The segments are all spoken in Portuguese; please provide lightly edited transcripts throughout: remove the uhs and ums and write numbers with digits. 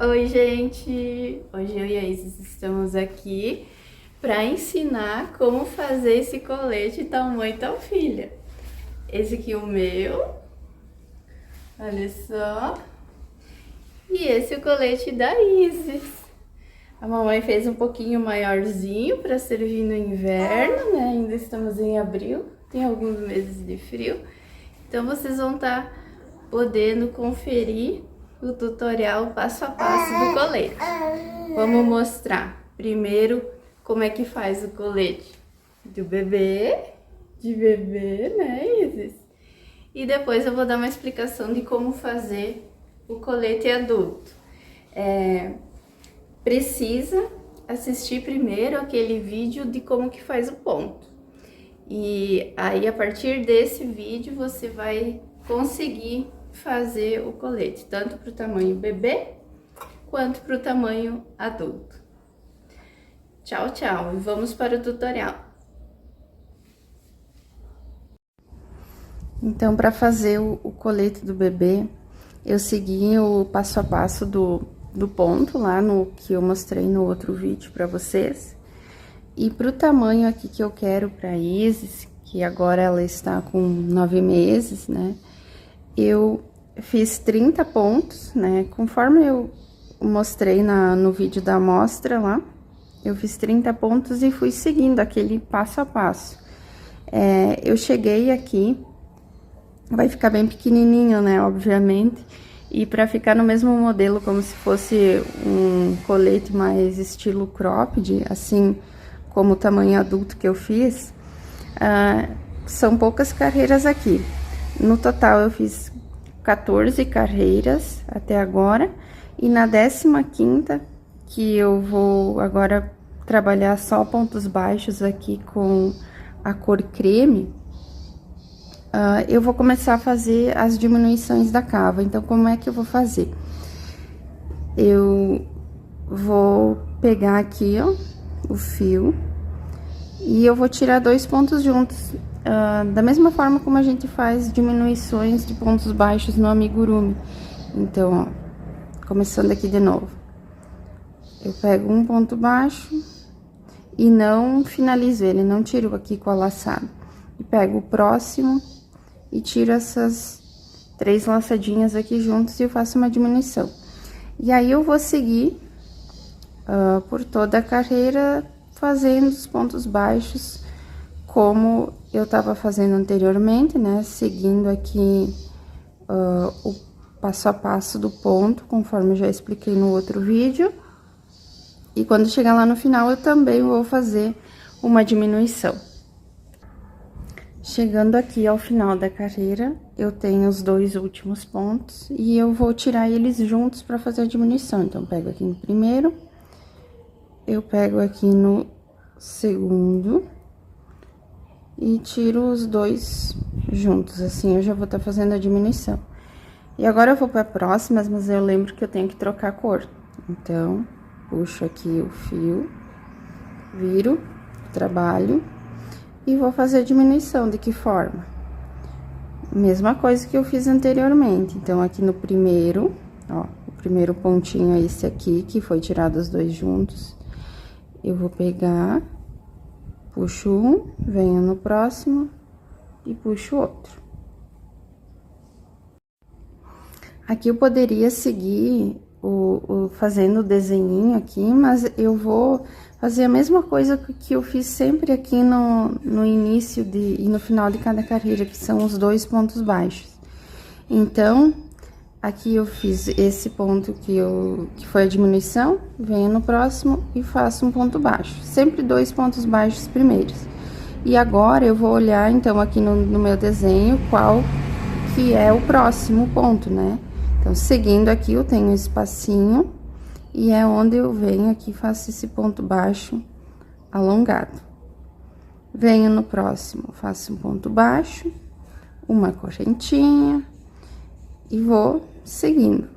Oi, gente! Hoje eu e a Isis estamos aqui para ensinar como fazer esse colete tal mãe, tal filha. Esse aqui é o meu, olha só. E esse é o colete da Isis. A mamãe fez um pouquinho maiorzinho para servir no inverno, né? Ainda estamos em abril, tem alguns meses de frio. Então vocês vão estar podendo conferir o tutorial passo a passo do colete. Vamos mostrar primeiro como é que faz o colete do bebê, de bebê, né, Isis? E depois eu vou dar uma explicação de como fazer o colete adulto. Precisa assistir primeiro aquele vídeo de como que faz o ponto. E aí, a partir desse vídeo, você vai conseguir fazer o colete, tanto para o tamanho bebê, quanto para o tamanho adulto. Tchau, tchau! E vamos para o tutorial. Então, para fazer o colete do bebê, eu segui o passo a passo do ponto lá no que eu mostrei no outro vídeo para vocês. E pro tamanho aqui que eu quero pra Isis, que agora ela está com 9 meses, né? Eu fiz 30 pontos, né? Conforme eu mostrei no vídeo da amostra lá, eu fiz 30 pontos e fui seguindo aquele passo a passo. Eu cheguei aqui, vai ficar bem pequenininho, né? Obviamente. E pra ficar no mesmo modelo, como se fosse um colete mais estilo cropped, assim, como o tamanho adulto que eu fiz, são poucas carreiras aqui. No total, eu fiz 14 carreiras até agora, e na 15ª, que eu vou agora trabalhar só pontos baixos aqui com a cor creme, eu vou começar a fazer as diminuições da cava. Então, como é que eu vou fazer? Eu vou pegar aqui, ó, o fio, e eu vou tirar 2 pontos juntos, da mesma forma como a gente faz diminuições de pontos baixos no amigurumi. Então, ó, começando aqui de novo, eu pego um ponto baixo e não finalizo ele, não tiro aqui com a laçada, e pego o próximo e tiro essas 3 laçadinhas aqui juntos e eu faço uma diminuição. E aí, eu vou seguir por toda a carreira, fazendo os pontos baixos, como eu tava fazendo anteriormente, né? Seguindo aqui o passo a passo do ponto, conforme eu já expliquei no outro vídeo. E quando chegar lá no final, eu também vou fazer uma diminuição. Chegando aqui ao final da carreira, eu tenho os 2 últimos pontos e eu vou tirar eles juntos para fazer a diminuição. Então, pego aqui no primeiro, eu pego aqui no segundo e tiro os 2 juntos, assim eu já vou estar fazendo a diminuição. E agora eu vou para próximas, mas eu lembro que eu tenho que trocar a cor. Então, puxo aqui o fio, viro, trabalho e vou fazer a diminuição. De que forma? Mesma coisa que eu fiz anteriormente. Então, aqui no primeiro, ó, o primeiro pontinho é esse aqui, que foi tirado os 2 juntos. Eu vou pegar, puxo um, venho no próximo e puxo outro. Aqui eu poderia seguir fazendo o desenhinho aqui, mas eu vou fazer a mesma coisa que eu fiz sempre aqui no início e no final de cada carreira, que são os 2 pontos baixos. Então, aqui eu fiz esse ponto que foi a diminuição, venho no próximo e faço um ponto baixo. Sempre 2 pontos baixos primeiros. E agora, eu vou olhar, então, aqui no meu desenho, qual que é o próximo ponto, né? Então, seguindo aqui, eu tenho um espacinho, e é onde eu venho aqui e faço esse ponto baixo alongado. Venho no próximo, faço um ponto baixo, uma correntinha, e vou seguindo,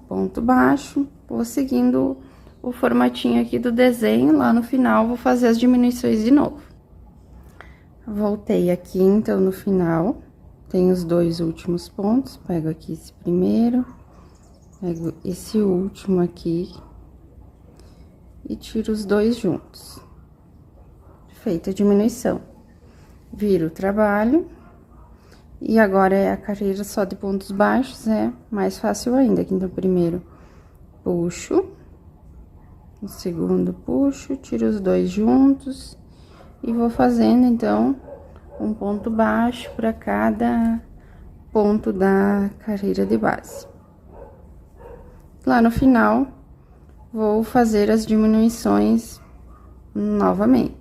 ponto baixo, vou seguindo o formatinho aqui do desenho. Lá no final, vou fazer as diminuições de novo. Voltei aqui, então, no final, tem os 2 últimos pontos, pego aqui esse primeiro, Pego esse último aqui e tiro os dois juntos. Feita a diminuição. Viro o trabalho. E agora é a carreira só de pontos baixos, é mais fácil ainda. Então, primeiro puxo, o segundo puxo, tiro os dois juntos e vou fazendo, então, um ponto baixo para cada ponto da carreira de base. Lá no final, vou fazer as diminuições novamente.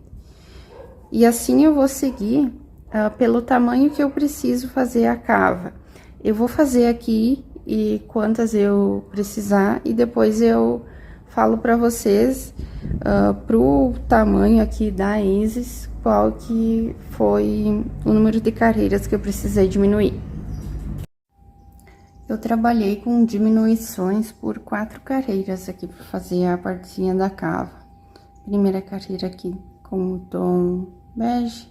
E assim eu vou seguir pelo tamanho que eu preciso fazer a cava. Eu vou fazer aqui e quantas eu precisar e depois eu falo para vocês pro tamanho aqui da Isis qual que foi o número de carreiras que eu precisei diminuir. Eu trabalhei com diminuições por 4 carreiras aqui para fazer a partezinha da cava. Primeira carreira aqui com o tom bege,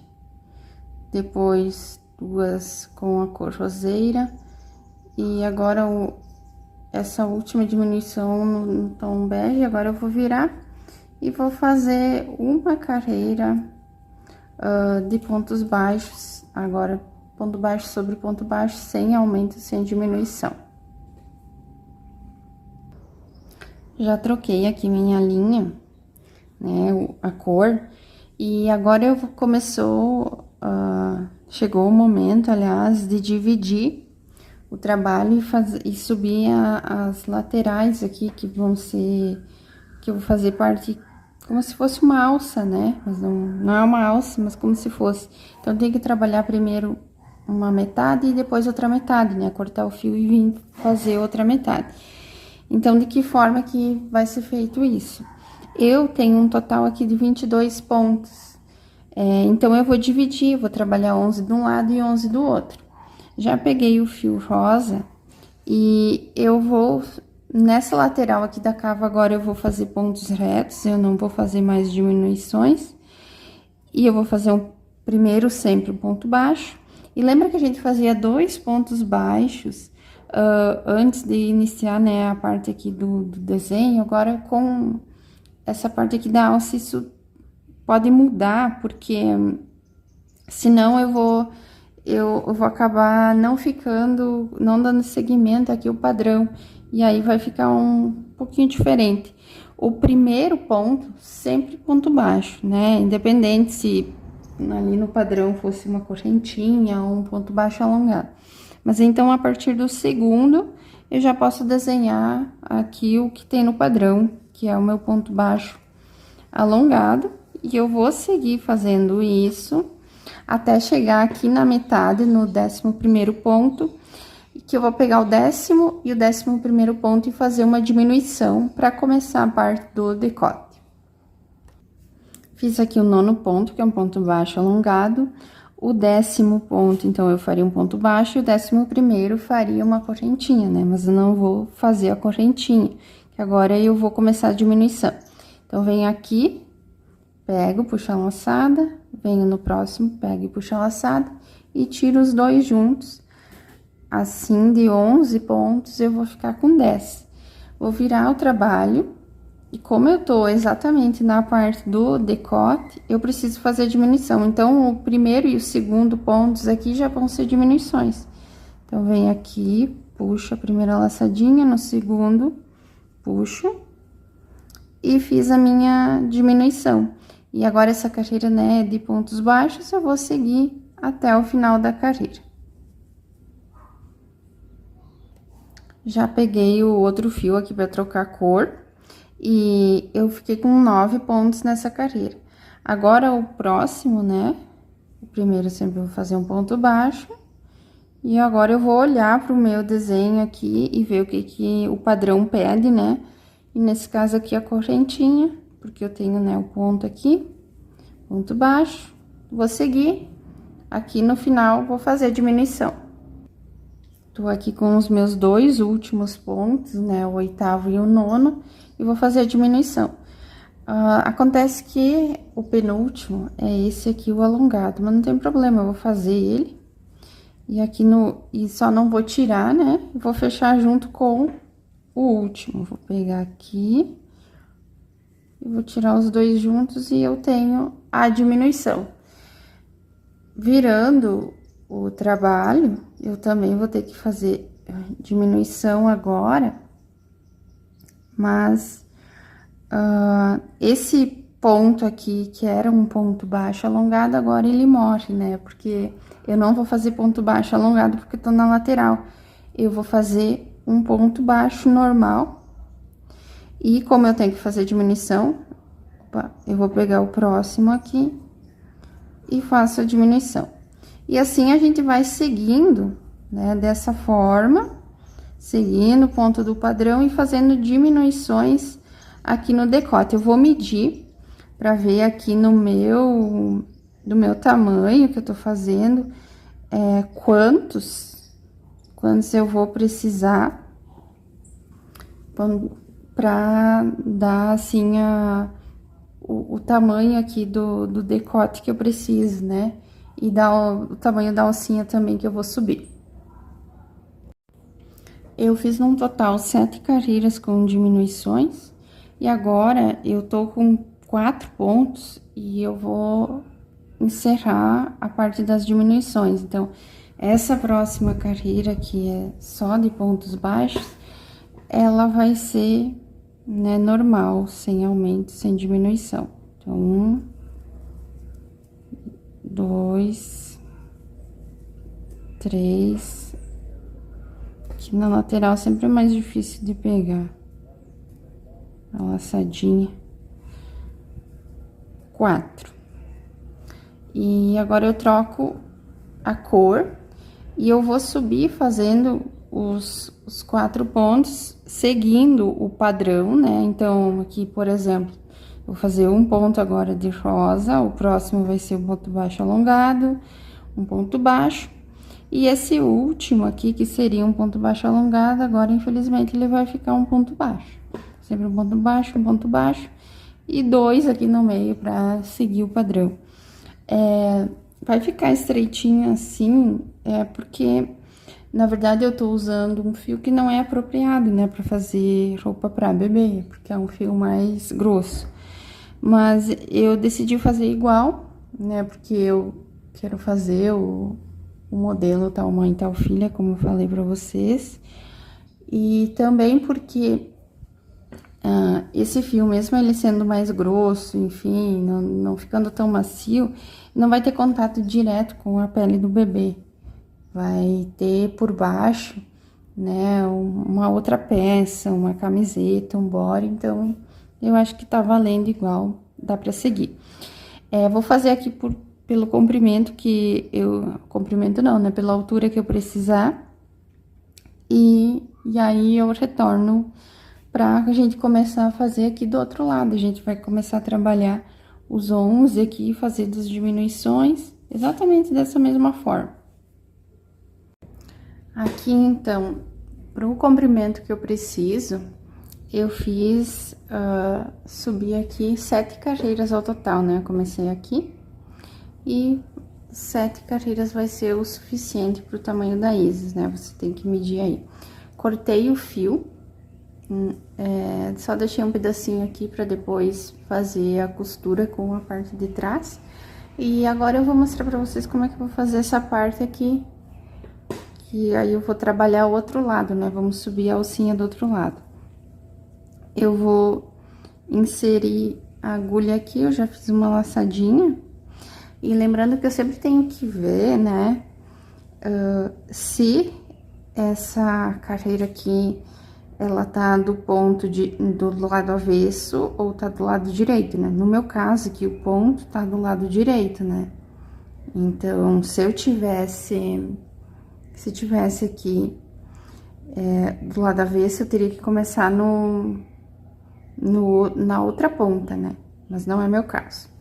depois 2 com a cor roseira, e agora essa última diminuição no tom bege, agora eu vou virar e vou fazer uma carreira de pontos baixos, agora ponto baixo sobre ponto baixo, sem aumento, sem diminuição. Já troquei aqui minha linha, né, a cor, e agora chegou o momento, aliás, de dividir o trabalho e subir as laterais aqui, que eu vou fazer parte como se fosse uma alça, né? Mas não é uma alça, mas como se fosse. Então, tem que trabalhar primeiro uma metade e depois outra metade, né? Cortar o fio e vir fazer outra metade. Então, de que forma que vai ser feito isso? Eu tenho um total aqui de 22 pontos. Então, eu vou dividir, vou trabalhar 11 de um lado e 11 do outro. Já peguei o fio rosa e eu vou, nessa lateral aqui da cava, agora eu vou fazer pontos retos, eu não vou fazer mais diminuições. E eu vou fazer primeiro sempre um ponto baixo. E lembra que a gente fazia 2 pontos baixos antes de iniciar, né, a parte aqui do desenho? Agora, com essa parte aqui da alça, isso pode mudar, porque senão eu vou acabar não dando seguimento aqui o padrão, e aí vai ficar um pouquinho diferente. O primeiro ponto, sempre ponto baixo, né? Independente se ali no padrão fosse uma correntinha ou um ponto baixo alongado. Mas então, a partir do segundo, eu já posso desenhar aqui o que tem no padrão, que é o meu ponto baixo alongado, e eu vou seguir fazendo isso até chegar aqui na metade, no 11º ponto, que eu vou pegar o 10º e o 11º ponto e fazer uma diminuição para começar a parte do decote. Fiz aqui o 9º ponto, que é um ponto baixo alongado. O 10º ponto, então, eu faria um ponto baixo, e o 11º faria uma correntinha, né? Mas eu não vou fazer a correntinha, que agora eu vou começar a diminuição. Então, venho aqui, pego, puxo a laçada, venho no próximo, pego e puxo a laçada, e tiro os dois juntos. Assim, de 11 pontos, eu vou ficar com 10. Vou virar o trabalho, e como eu tô exatamente na parte do decote, eu preciso fazer a diminuição. Então, o primeiro e o segundo pontos aqui já vão ser diminuições. Então, venho aqui, puxo a primeira laçadinha, no segundo, puxo, e fiz a minha diminuição. E agora, essa carreira, né, de pontos baixos, eu vou seguir até o final da carreira. Já peguei o outro fio aqui para trocar a cor, e eu fiquei com 9 pontos nessa carreira. Agora, o próximo, né, o primeiro eu sempre vou fazer um ponto baixo, e agora eu vou olhar pro meu desenho aqui e ver o que o padrão pede, né, e nesse caso aqui a correntinha, porque eu tenho, né, o ponto aqui, ponto baixo, vou seguir, aqui no final vou fazer a diminuição. Tô aqui com os meus 2 últimos pontos, né, o 8º e o 9º, e vou fazer a diminuição. Acontece que o penúltimo é esse aqui, o alongado, mas não tem problema, eu vou fazer ele. E aqui e só não vou tirar, né, vou fechar junto com o último. Vou pegar aqui e vou tirar os dois juntos e eu tenho a diminuição. Virando o trabalho, eu também vou ter que fazer diminuição agora, mas esse ponto aqui, que era um ponto baixo alongado, agora ele morre, né? Porque eu não vou fazer ponto baixo alongado porque tô na lateral. Eu vou fazer um ponto baixo normal. E como eu tenho que fazer diminuição, eu vou pegar o próximo aqui e faço a diminuição. E assim a gente vai seguindo, né, dessa forma, seguindo o ponto do padrão e fazendo diminuições aqui no decote. Eu vou medir para ver aqui no meu tamanho que eu tô fazendo, quantos eu vou precisar para dar assim o tamanho aqui do decote que eu preciso, né? E dar o tamanho da alcinha também que eu vou subir. Eu fiz num total 7 carreiras com diminuições. E agora, eu tô com 4 pontos e eu vou encerrar a parte das diminuições. Então, essa próxima carreira, que é só de pontos baixos, ela vai ser, né, normal, sem aumento, sem diminuição. Então, 1, 2, 3. Aqui na lateral sempre é mais difícil de pegar a laçadinha. 4. E agora eu troco a cor e eu vou subir fazendo os 4 pontos, seguindo o padrão, né? Então, aqui, por exemplo, vou fazer um ponto agora de rosa, o próximo vai ser um ponto baixo alongado, um ponto baixo. E esse último aqui, que seria um ponto baixo alongado, agora, infelizmente, ele vai ficar um ponto baixo. Sempre um ponto baixo, e 2 aqui no meio para seguir o padrão. Vai ficar estreitinho assim, porque, na verdade, eu tô usando um fio que não é apropriado, né, para fazer roupa para bebê, porque é um fio mais grosso. Mas eu decidi fazer igual, né, porque eu quero fazer o modelo tal mãe, tal filha, como eu falei pra vocês. E também porque esse fio, mesmo ele sendo mais grosso, enfim, não ficando tão macio, não vai ter contato direto com a pele do bebê. Vai ter por baixo, né, uma outra peça, uma camiseta, um body, então eu acho que tá valendo igual, dá pra seguir. Vou fazer aqui pelo comprimento comprimento não, né, pela altura que eu precisar, e aí eu retorno pra gente começar a fazer aqui do outro lado. A gente vai começar a trabalhar os 11 aqui, fazer das diminuições, exatamente dessa mesma forma. Aqui, então, pro comprimento que eu preciso, eu fiz, subir aqui 7 carreiras ao total, né? Eu comecei aqui e 7 carreiras vai ser o suficiente pro tamanho da Isis, né? Você tem que medir aí. Cortei o fio, só deixei um pedacinho aqui pra depois fazer a costura com a parte de trás. E agora eu vou mostrar pra vocês como é que eu vou fazer essa parte aqui, que aí eu vou trabalhar o outro lado, né? Vamos subir a alcinha do outro lado. Eu vou inserir a agulha aqui, eu já fiz uma laçadinha. E lembrando que eu sempre tenho que ver, né, se essa carreira aqui, ela tá do ponto do lado avesso ou tá do lado direito, né? No meu caso aqui, o ponto tá do lado direito, né? Então, se tivesse aqui do lado avesso, eu teria que começar na outra ponta, né? Mas não é meu caso.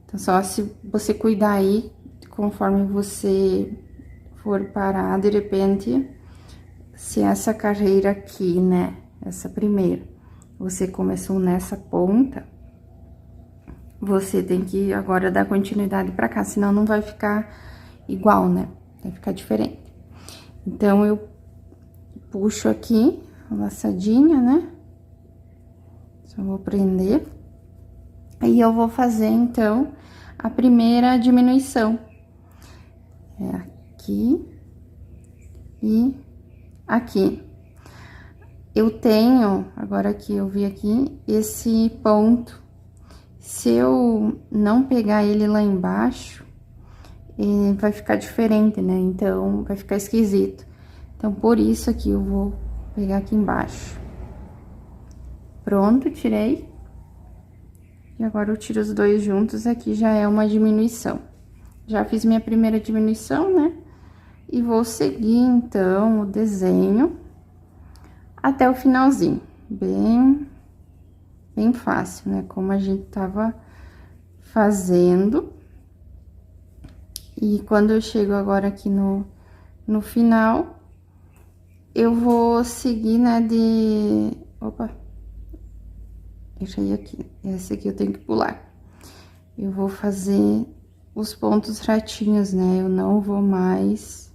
Então, só se você cuidar aí, conforme você for parar, de repente, se essa carreira aqui, né, essa primeira, você começou nessa ponta, você tem que agora dar continuidade pra cá, senão não vai ficar igual, né? Vai ficar diferente. Então, eu puxo aqui, laçadinha, né? Só vou prender. E eu vou fazer, então, a primeira diminuição. É aqui e aqui. Eu tenho, agora que eu vi aqui, esse ponto. Se eu não pegar ele lá embaixo, vai ficar diferente, né? Então, vai ficar esquisito. Então, por isso aqui, eu vou pegar aqui embaixo. Pronto, tirei. E agora eu tiro os dois juntos, aqui já é uma diminuição. Já fiz minha primeira diminuição, né? E vou seguir, então, o desenho até o finalzinho. Bem fácil, né? Como a gente tava fazendo. E quando eu chego agora aqui no final, eu vou seguir, né, Opa! Deixei aqui. Esse aqui eu tenho que pular. Eu vou fazer os pontos retinhos, né? Eu não vou mais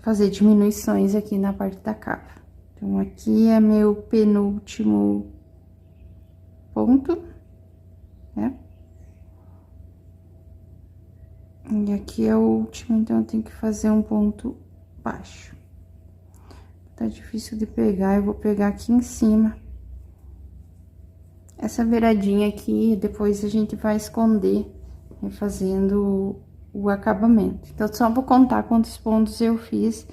fazer diminuições aqui na parte da capa. Então, aqui é meu penúltimo ponto, né? E aqui é o último, então eu tenho que fazer um ponto baixo. Tá difícil de pegar, eu vou pegar aqui em cima. Essa beiradinha aqui, depois a gente vai esconder, né, fazendo o acabamento. Então, só vou contar quantos pontos eu fiz,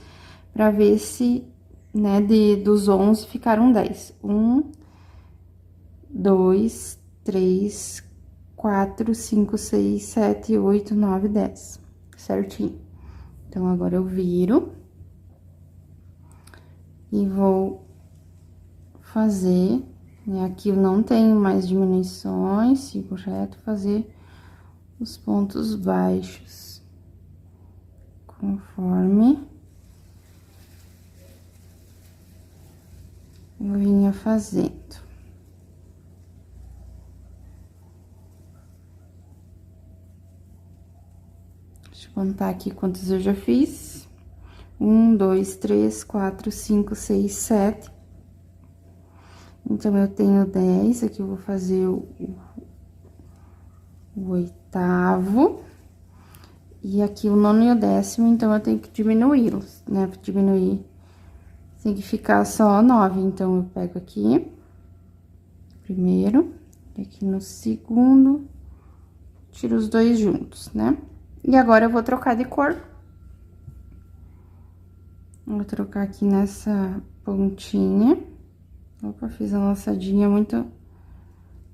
pra ver se, né, dos 11 ficaram 10. 1, 2, 3, 4, 5, 6, 7, 8, 9, 10. Certinho. Então, agora eu viro. E vou fazer, né, aqui eu não tenho mais diminuições, sigo reto, fazer os pontos baixos, conforme eu vinha fazendo. Deixa eu contar aqui quantos eu já fiz. 1, 2, 3, 4, 5, 6, 7. Então, eu tenho 10, aqui eu vou fazer o oitavo. E aqui o nono e o 10º, então, eu tenho que diminuí-los, né? Pra diminuir, tem que ficar só 9. Então, eu pego aqui, primeiro, e aqui no segundo, tiro os dois juntos, né? E agora, eu vou trocar de cor. Vou trocar aqui nessa pontinha. Opa, fiz a laçadinha muito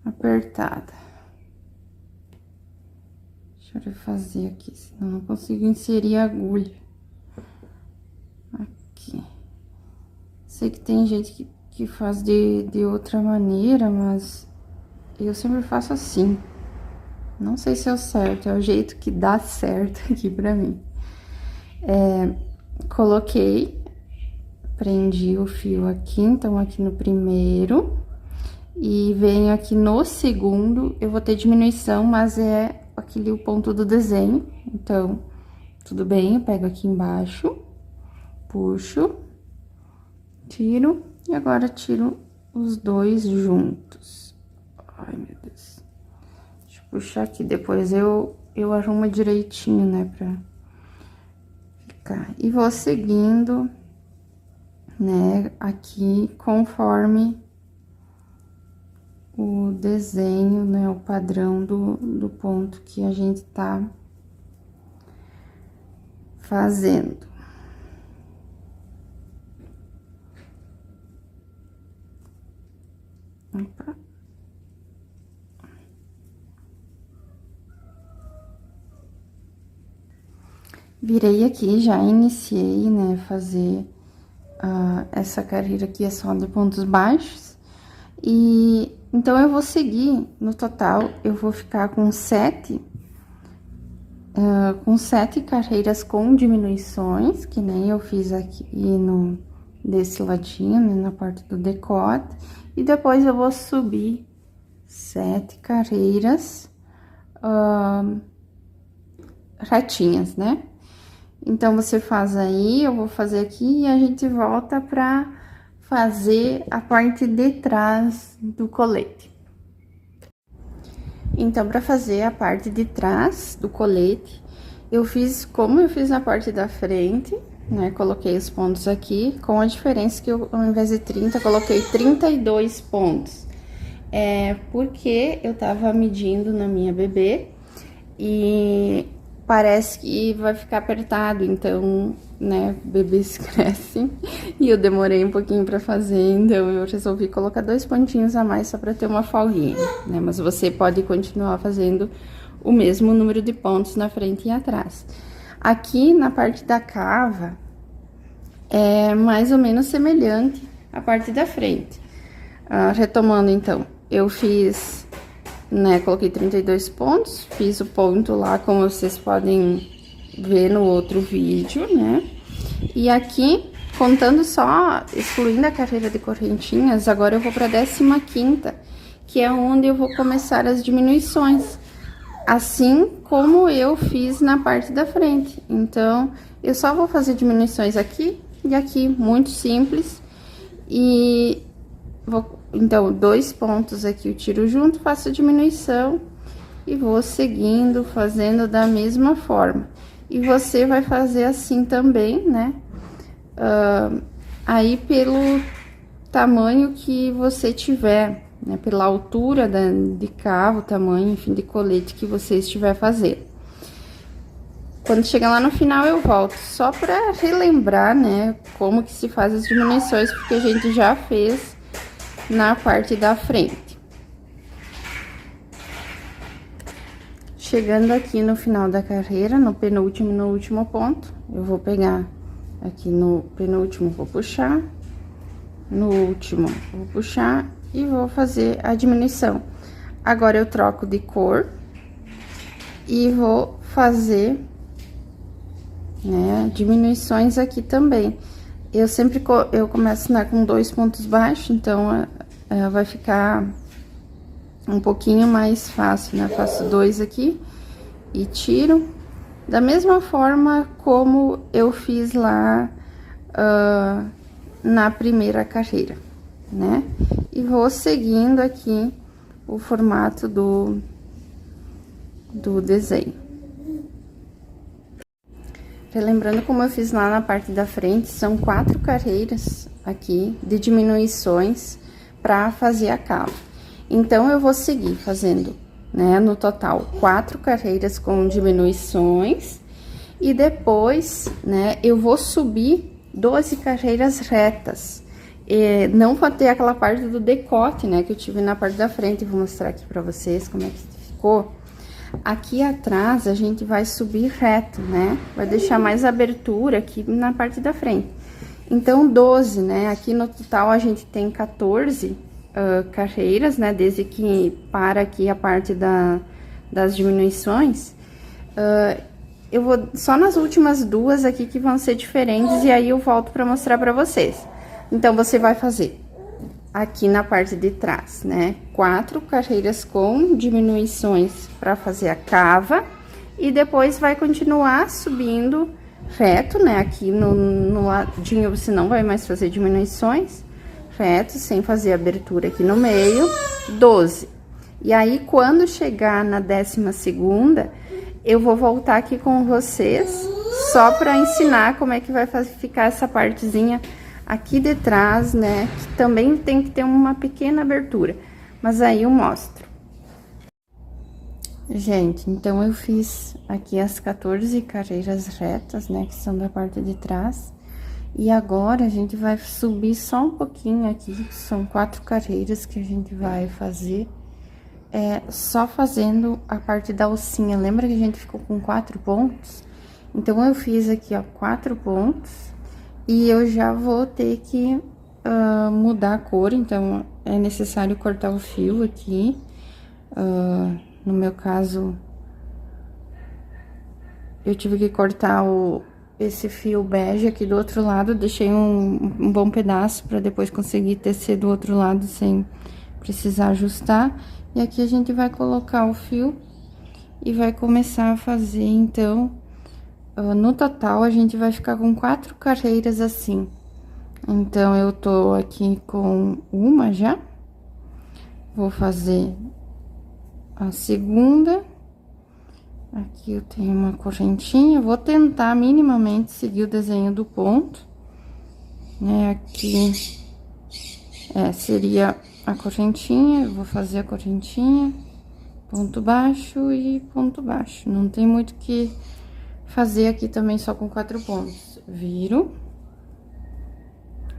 apertada. Deixa eu fazer aqui, senão não consigo inserir a agulha. Aqui. Sei que tem gente que faz de outra maneira, mas eu sempre faço assim. Não sei se é o certo, é o jeito que dá certo aqui pra mim. Coloquei, prendi o fio aqui, então, aqui no primeiro, e venho aqui no segundo, eu vou ter diminuição, mas é aquele o ponto do desenho, então, tudo bem, eu pego aqui embaixo, puxo, tiro, e agora tiro os dois juntos. Ai, meu Deus. Deixa eu puxar aqui, depois eu arrumo direitinho, né, pra ficar. E vou seguindo, né, aqui conforme o desenho, né, o padrão do ponto que a gente tá fazendo. Opa. Virei aqui, já iniciei, né, fazer essa carreira aqui é só de pontos baixos. E então, eu vou seguir, no total, eu vou ficar com 7 carreiras com diminuições, que nem eu fiz aqui desse ladinho, né, na parte do decote. E depois eu vou subir 7 carreiras retinhas, né? Então, você faz aí, eu vou fazer aqui e a gente volta pra fazer a parte de trás do colete. Então, pra fazer a parte de trás do colete, eu fiz como eu fiz na parte da frente, né? Coloquei os pontos aqui, com a diferença que eu, ao invés de 30, coloquei 32 pontos. Porque eu tava medindo na minha bebê e parece que vai ficar apertado, então, né, bebês crescem e eu demorei um pouquinho pra fazer, então eu resolvi colocar 2 pontinhos a mais só pra ter uma folguinha, né, mas você pode continuar fazendo o mesmo número de pontos na frente e atrás. Aqui na parte da cava, é mais ou menos semelhante à parte da frente. Retomando então, eu fiz, né, coloquei 32 pontos, fiz o ponto lá, como vocês podem ver no outro vídeo, né? E aqui, contando só, excluindo a carreira de correntinhas, agora eu vou pra 15ª, que é onde eu vou começar as diminuições, assim como eu fiz na parte da frente. Então, eu só vou fazer diminuições aqui e aqui, muito simples, e então, 2 pontos aqui eu tiro junto, faço a diminuição e vou seguindo, fazendo da mesma forma. E você vai fazer assim também, né? Aí, pelo tamanho que você tiver, né? Pela altura de cavo, tamanho, enfim, de colete que você estiver fazendo. Quando chegar lá no final, eu volto só pra relembrar, né? Como que se faz as diminuições, porque a gente já fez na parte da frente. Chegando aqui no final da carreira, no penúltimo, no último ponto, eu vou pegar aqui no penúltimo, vou puxar, no último, vou puxar e vou fazer a diminuição. Agora, eu troco de cor e vou fazer, né, diminuições aqui também. Eu começo, né, com 2 pontos baixos, então, vai ficar um pouquinho mais fácil, né? Faço 2 aqui e tiro, da mesma forma como eu fiz lá na primeira carreira, né? E vou seguindo aqui o formato do desenho. Relembrando como eu fiz lá na parte da frente, são 4 carreiras aqui de diminuições para fazer a cava. Então, eu vou seguir fazendo, né, no total, 4 carreiras com diminuições. E depois, né, eu vou subir 12 carreiras retas. Não vou ter aquela parte do decote, né, que eu tive na parte da frente. Vou mostrar aqui pra vocês como é que ficou. Aqui atrás, a gente vai subir reto, né? Vai deixar mais abertura aqui na parte da frente. Então, 12, né? Aqui no total, a gente tem 14 carreiras, né? Desde que para aqui a parte das diminuições. Eu vou só nas últimas 2 aqui que vão ser diferentes, e aí eu volto pra mostrar pra vocês. Então, você vai fazer aqui na parte de trás, né? 4 carreiras com diminuições para fazer a cava, e depois vai continuar subindo reto, né? Aqui no ladinho você não vai mais fazer diminuições, reto, sem fazer abertura aqui no meio, 12. E aí, quando chegar na 12ª, eu vou voltar aqui com vocês, só para ensinar como é que vai ficar essa partezinha aqui de trás, né, que também tem que ter uma pequena abertura, mas aí eu mostro. Gente, então eu fiz aqui as 14 carreiras retas, né, que são da parte de trás, e agora a gente vai subir só um pouquinho aqui, são 4 carreiras que a gente vai fazer, só fazendo a parte da alcinha. Lembra que a gente ficou com 4 pontos? Então, eu fiz aqui, ó, 4 pontos. E eu já vou ter que mudar a cor, então é necessário cortar o fio aqui. No meu caso, eu tive que cortar esse fio bege aqui do outro lado, deixei um bom pedaço para depois conseguir tecer do outro lado sem precisar ajustar. E aqui a gente vai colocar o fio e vai começar a fazer, então, no total, a gente vai ficar com 4 carreiras assim. Então, eu tô aqui com uma já. Vou fazer a segunda. Aqui eu tenho uma correntinha. Vou tentar minimamente seguir o desenho do ponto, né? Aqui seria a correntinha. Eu vou fazer a correntinha, ponto baixo e ponto baixo. Não tem muito que fazer aqui também só com 4 pontos. Viro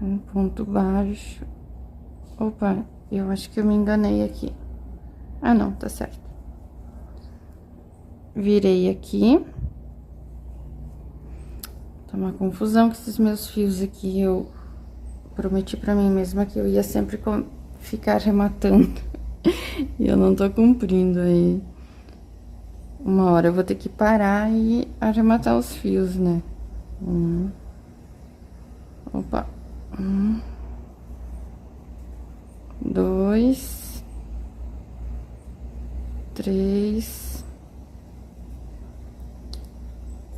um ponto baixo. Opa, eu acho que eu me enganei aqui. Ah, não, tá certo. Virei aqui. Tá uma confusão com esses meus fios aqui. Eu prometi pra mim mesma que eu ia sempre ficar arrematando. E eu não tô cumprindo aí. Uma hora eu vou ter que parar e arrematar os fios, né? Opa. 2, 3,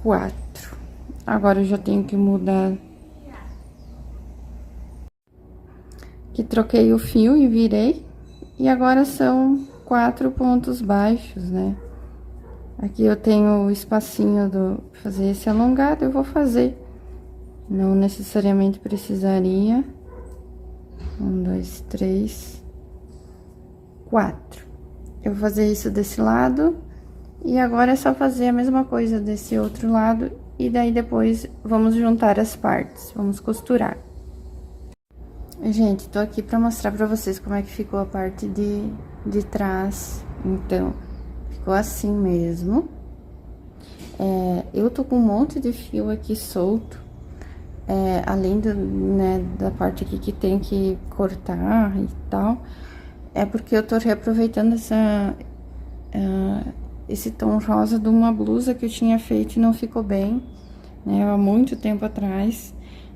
4. Agora eu já tenho que mudar. Que troquei o fio e virei. E agora são 4 pontos baixos, né? Aqui eu tenho o espacinho do fazer esse alongado, eu vou fazer. Não necessariamente precisaria. 1, 2, 3, 4. Eu vou fazer isso desse lado. E agora é só fazer a mesma coisa desse outro lado. E daí depois vamos juntar as partes, vamos costurar. Gente, tô aqui pra mostrar pra vocês como é que ficou a parte de trás. Então, ficou assim mesmo. Eu tô com um monte de fio aqui solto. Além né, da parte aqui que tem que cortar e tal. É porque eu tô reaproveitando esse tom rosa de uma blusa que eu tinha feito e não ficou bem, né? Há muito tempo atrás.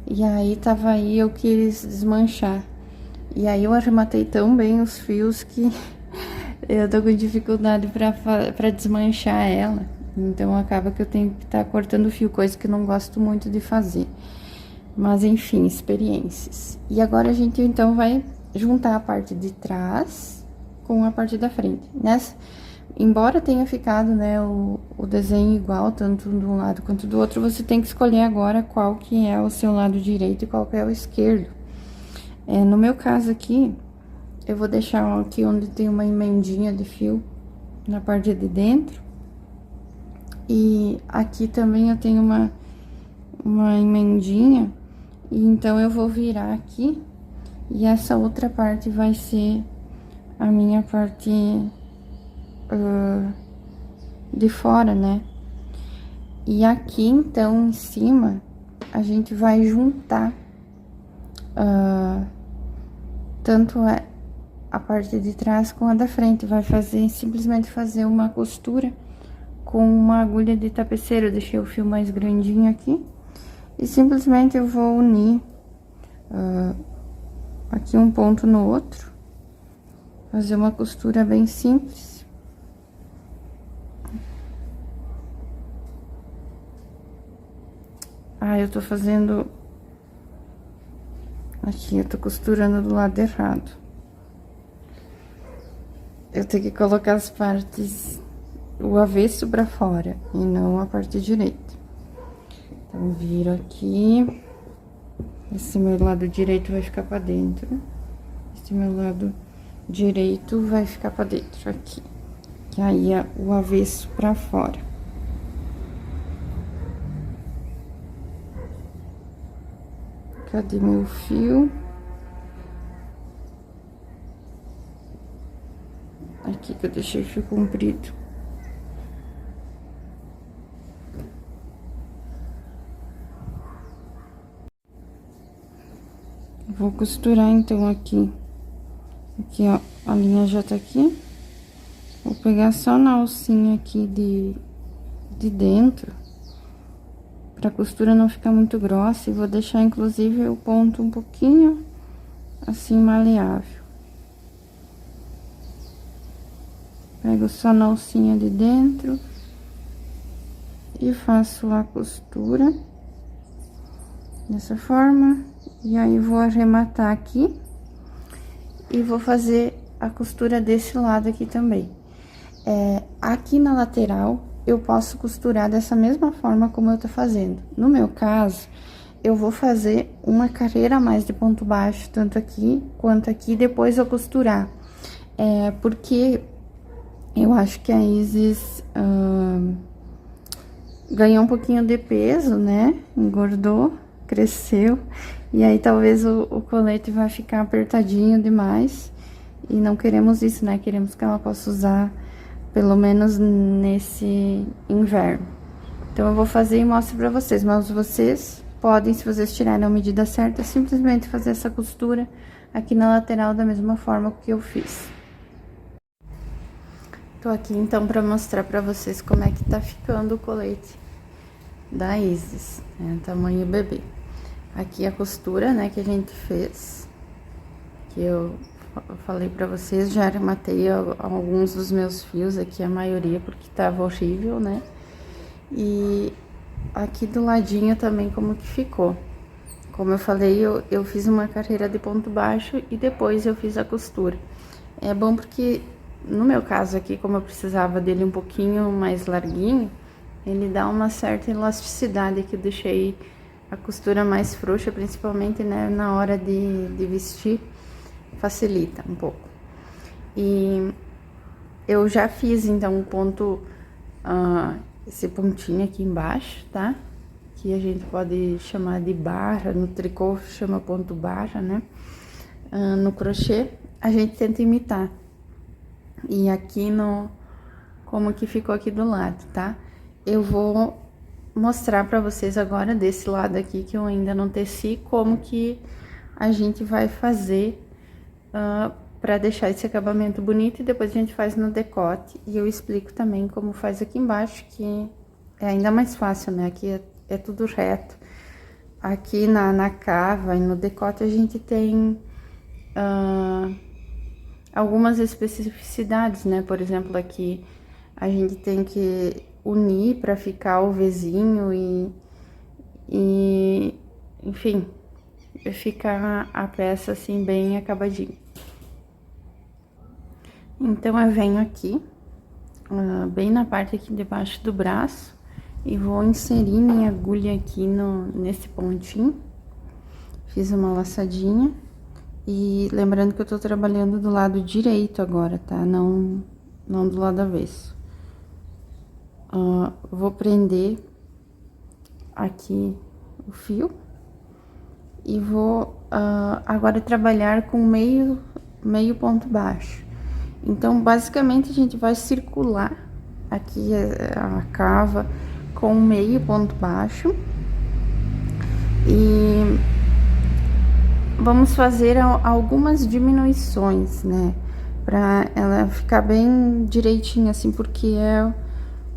E aí, tava aí, eu quis desmanchar. E aí, eu arrematei tão bem os fios que eu tô com dificuldade pra desmanchar ela. Então, acaba que eu tenho que estar cortando fio, coisa que eu não gosto muito de fazer. Mas, enfim, experiências. E agora, a gente, então, vai juntar a parte de trás com a parte da frente. Embora tenha ficado, né, o desenho igual, tanto de um lado quanto do outro, você tem que escolher agora qual que é o seu lado direito e qual que é o esquerdo. No meu caso aqui, eu vou deixar aqui onde tem uma emendinha de fio na parte de dentro. E aqui também eu tenho uma emendinha, e então eu vou virar aqui, e essa outra parte vai ser a minha parte de fora, né? E aqui, então, em cima, a gente vai juntar tanto a parte de trás com a da frente. Vai simplesmente fazer uma costura com uma agulha de tapeceiro. Eu deixei o fio mais grandinho aqui. E simplesmente eu vou unir aqui um ponto no outro. Fazer uma costura bem simples. Eu tô fazendo... Aqui, eu tô costurando do lado errado. Eu tenho que colocar as partes, o avesso pra fora, e não a parte direita. Então, viro aqui. Esse meu lado direito vai ficar pra dentro. Esse meu lado direito vai ficar pra dentro, aqui. Que aí é o avesso pra fora. Cadê meu fio? Aqui que eu deixei o fio comprido. Vou costurar, então, aqui. Aqui, ó, a linha já tá aqui. Vou pegar só na alcinha aqui de dentro, pra costura não ficar muito grossa, e vou deixar, inclusive, o ponto um pouquinho, assim, maleável. Pego só na alcinha de dentro e faço a costura dessa forma. E aí, vou arrematar aqui e vou fazer a costura desse lado aqui também. Aqui na lateral, eu posso costurar dessa mesma forma como eu tô fazendo. No meu caso, eu vou fazer uma carreira a mais de ponto baixo, tanto aqui quanto aqui, depois eu costurar. Porque eu acho que a Isis ganhou um pouquinho de peso, né? Engordou, cresceu. E aí, talvez o colete vai ficar apertadinho demais. E não queremos isso, né? Queremos que ela possa usar, pelo menos nesse inverno. Então, eu vou fazer e mostro pra vocês. Mas vocês podem, se vocês tirarem a medida certa, simplesmente fazer essa costura aqui na lateral da mesma forma que eu fiz. Tô aqui, então, pra mostrar pra vocês como é que tá ficando o colete da Isis, né? Tamanho bebê. Aqui a costura, né, que a gente fez, que eu falei pra vocês, já arrematei alguns dos meus fios aqui, a maioria, porque tava horrível, né? E aqui do ladinho também como que ficou. Como eu falei, eu fiz uma carreira de ponto baixo e depois eu fiz a costura. É bom porque, no meu caso aqui, como eu precisava dele um pouquinho mais larguinho, ele dá uma certa elasticidade que eu deixei a costura mais frouxa, principalmente, né, na hora de vestir, facilita um pouco. E eu já fiz, então, um ponto, esse pontinho aqui embaixo, tá? Que a gente pode chamar de barra, no tricô chama ponto barra, né? No crochê, a gente tenta imitar. E aqui como que ficou aqui do lado, tá? Eu vou mostrar pra vocês agora desse lado aqui, que eu ainda não teci, como que a gente vai fazer pra deixar esse acabamento bonito, e depois a gente faz no decote. E eu explico também como faz aqui embaixo, que é ainda mais fácil, né? Aqui é tudo reto. Aqui na cava e no decote a gente tem algumas especificidades, né? Por exemplo, aqui a gente tem que unir para ficar o Vzinho e enfim, ficar a peça assim bem acabadinha. Então, eu venho aqui, bem na parte aqui debaixo do braço, e vou inserir minha agulha aqui nesse pontinho. Fiz uma laçadinha, e lembrando que eu tô trabalhando do lado direito agora, tá? Não do lado avesso. Vou prender aqui o fio e vou agora trabalhar com meio ponto baixo. Então, basicamente, a gente vai circular aqui a cava com meio ponto baixo e vamos fazer algumas diminuições, né? Pra ela ficar bem direitinho, assim, porque é